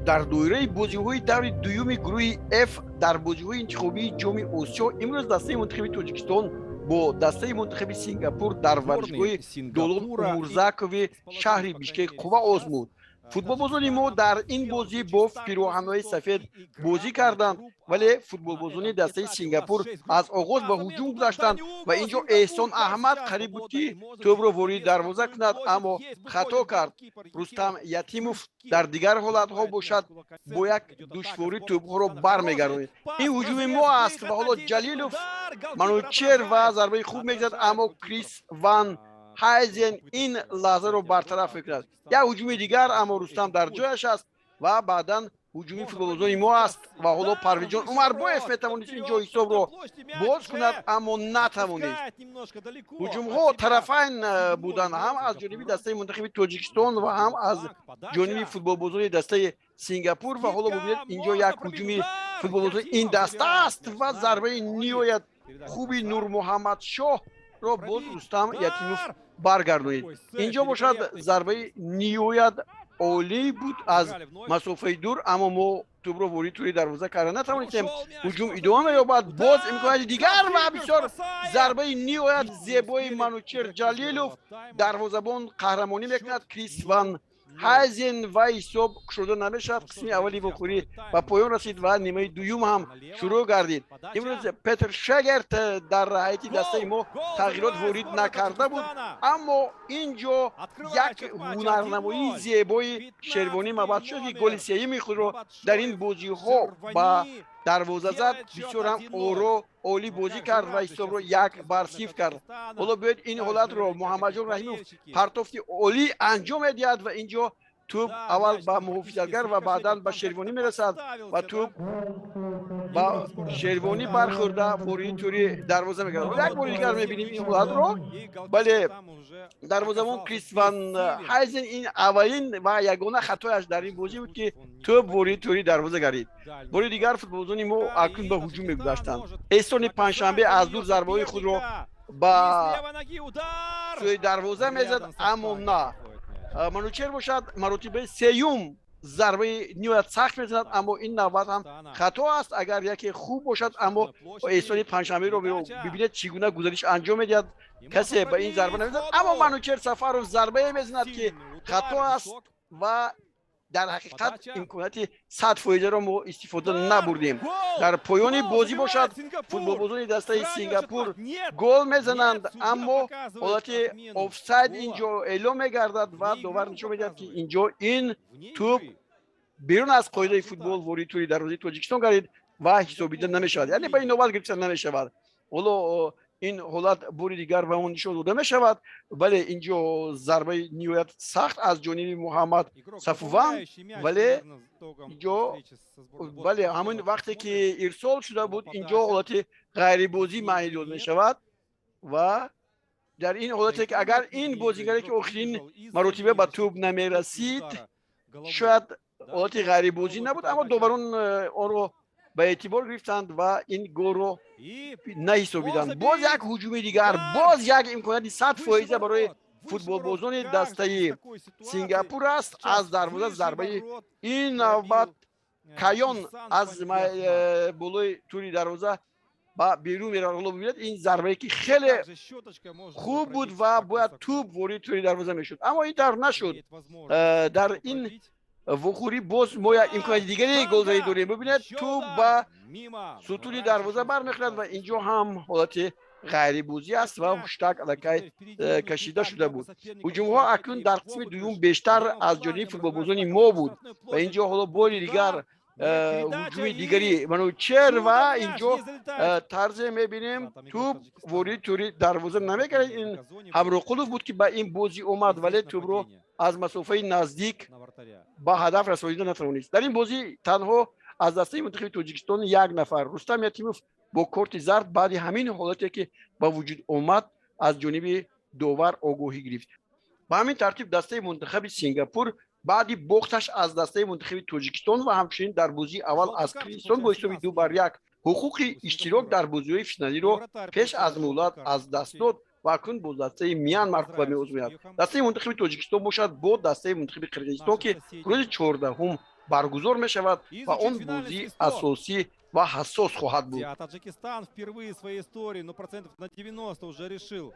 дар доираи бозиҳои даври дуюми гурӯҳи F дар бозиҳои интихобии ҷоми Осиё имрӯз дастаи мунтахаби Тоҷикистон бо дастаи мунтахаби Сингапур дар варзишгоҳи Долон Умурзакови шаҳри Бишкек қувва озмуд. футболбозони мо дар ин бозӣ бо пироҳанҳои сафед бозӣ карданд, вале футболбозони дастаи Сингапур аз оғоз ба ҳуҷум гузаштанд ва ин ҷо Эҳсон Аҳмад қариб буд ки тӯбро ворид дарвоза кунад, аммо хато кард. Рустам Ятимов дар дигар ҳолатҳо бошад бо як душворӣ тӯбҳоро бармегардонид. Ин ҳуҷуми мо аст ва ҳоло Ҷалилов Манучер ва зарбаи хуб мезад, аммо Крис Ван Хайзен ин лаҳзаро бартараф мекунад. як ҳуҷуми дигар, аммо Рустам дар ҷояш аст ва баъдан ҳуҷуми футболбозони мо аст ва ҳоло Парвиҷон Умарбоев метавонист ин ҷо ҳисобро боз кунад, аммо натавонист. ҳуҷумҳо тарафайн буданд, ҳам аз ҷониби дастаи мунтахаби Тоҷикистон ва ҳам аз ҷониби футболбозони дастаи Сингапур ва ҳоло бубинед ин ҷо як ҳуҷуми футболбозони ин даста аст ва зарбаи ниҳоят хуби Нурмуҳаммадшоҳро боз Рустам Ятимов баргардонид. ин ҷо бошад зарбаи ниҳоят олӣ буд аз масофаи дур, аммо мо тӯбро ворид тӯри дарвоза карда натавонистем. ҳуҷум идома меёбад, боз имконияти дигар ва бисёр зарбаи ниҳоят зебои Манучер Ҷалилов. дарвозабон қаҳрамонӣ мекунад. Крис Ван Хайзен ва ҳисоб кушода намешавад. қисми аввали вохӯрӣ ба поён расид ва нимаи дуюм ҳам шурӯъ гардид. имрӯз Петр Шегерт дар ҳайати дастаи мо тағйирот ворид накарда буд, аммо ин ҷо як ҳунарнамоии зебои Шервонӣ мабад шуд ки голи сеюми худро дар ин бозиҳо ба дарвоза зад. бисёрам олӣ бозӣ кард ва ҳисобро 1-0 кард. ҳоло биёед ин ҳолатро Муҳаммадҷон Раҳимов партофти олӣ анҷом медиҳад ва ин ҷо тӯб аввал ба муҳофизатгар ва баъдан ба Шервонӣ мерасад ва тӯб ба Шервонӣ бархӯрда ворidi тӯри дарвоза мегардад. як бори дигар мебинем ин ҳолатро. бале дарвозабон Крис Ван Хайзен ин аввалин ва ягона хатояш дар ин бозӣ буд ки тӯб ворidi тӯри дарвоза гардид. бори дигар футболбозони мо акнун ба ҳуҷум мегузаштанд. Эҳсони Панҷшанбе аз дур зарбаҳои худро ба сӯи дарвоза мезад, аммо на. Манучер бошад маротибаи сеюм зарбаи ниҳоят сахт мезанад, аммо ин навбат ҳам хато аст. агар яке хуб бошад, аммо Эҳсони Панҷшанберо бибинед чӣ гуна гузариш анҷом медиҳад, касе ба ин зарба намезанад, аммо Манучер Сафаров зарбае мезанад ки хато аст ва дар ҳақиқат имконияти 100%-ро мо истифода набурдем. дар поёни бозӣ бошад футболбозони дастаи Сингапур гол мезананд, аммо ҳолати офсайд ин ҷо эълон мегардад ва довар нишон медиҳад ки ин ҷо ин тӯб берун аз қоидаи футбол ворид тӯри дарвозаи Тоҷикистон гардид ва ҳисобида намешавад, яъне ба ин нобат гирифта намешавад. ҳоло ин ҳолат бори дигар ба он нишон дода мешавад. бале ин ҷо зарбаи ниҳоят сахт аз ҷониби Муҳаммад Сафуван, вале ин ҷо бале ҳамон вақте ки ирсол шуда буд, ин ҷо ҳолати ғайрибозӣ маъни дод мешавад ва дар ин ҳолате ки агар ин бозигаре ки охирин маротиба ба тӯб намерасид, шояд ҳолати ғайрибозӣ набуд, аммо доварон онро ба эътибор гирифтанд ва ин голро наҳисобиданд. боз як ҳуҷуми дигар, боз як имконияти 100% барои футболбозони дастаи Сингапур аст. аз дарвоза зарбаи ин навбат Каён аз болои тӯри дарвоза ба берун меравад. ҳоло бибинед ин зарбае ки хеле хуб буд ва бояд тӯб ворид тӯри дарвоза мешуд, аммо ин тавр нашуд. дар ин вохӯрӣ боз мо як имконияти дигари голзанӣ дорем. бибинед тӯб ба сутуни дарвоза бармехӯрад ва ин ҷо ҳам ҳолати ғайрибозӣ аст ва хуштак аллакай кашида шуда буд. ҳуҷумҳо акнун дар қисми дуюм бештар аз ҷониби футболбозони мо буд ва ин ҷо ҳоло бори дигар ҳуҷуми дигари Манучер ва ин ҷо тарзе мебинем тӯб ворид тӯри дарвоза намегардид. ин Ҳамроқулов буд ки ба ин бозӣ омад, вале тӯбро аз масофаи наздик ба ҳадаф расонида натавонист. дар ин бозӣ танҳо аз дастаи мунтахаби Тоҷикистон як нафар Рустам Ятимов бо корти зард баъди ҳамин ҳолате ки ба вуҷуд омад аз ҷониби довар огоҳӣ гирифт. ба ҳамин тартиб дастаи мунтахаби Сингапур баъди бохташ аз дастаи мунтахаби Тоҷикистон ва ҳамчунин дар бозии аввал аз Қирғизистон бо ҳисоби 2-1 ҳуқуқи иштирок дар бозиҳои финалиро пеш аз муҳлат аз даст дод ва акнун бо дастаи Миянмар меозмояд. дастаи мунтахаби Тоҷикистон бошад бо дастаи мунтахаби Қирғизистон ки рӯзи 14 баргузор мешавад ва он бозии асосӣ ва ҳассос хоҳад буд. Таджикистан впервые в своей истории, ну, процентов на 90 уже решил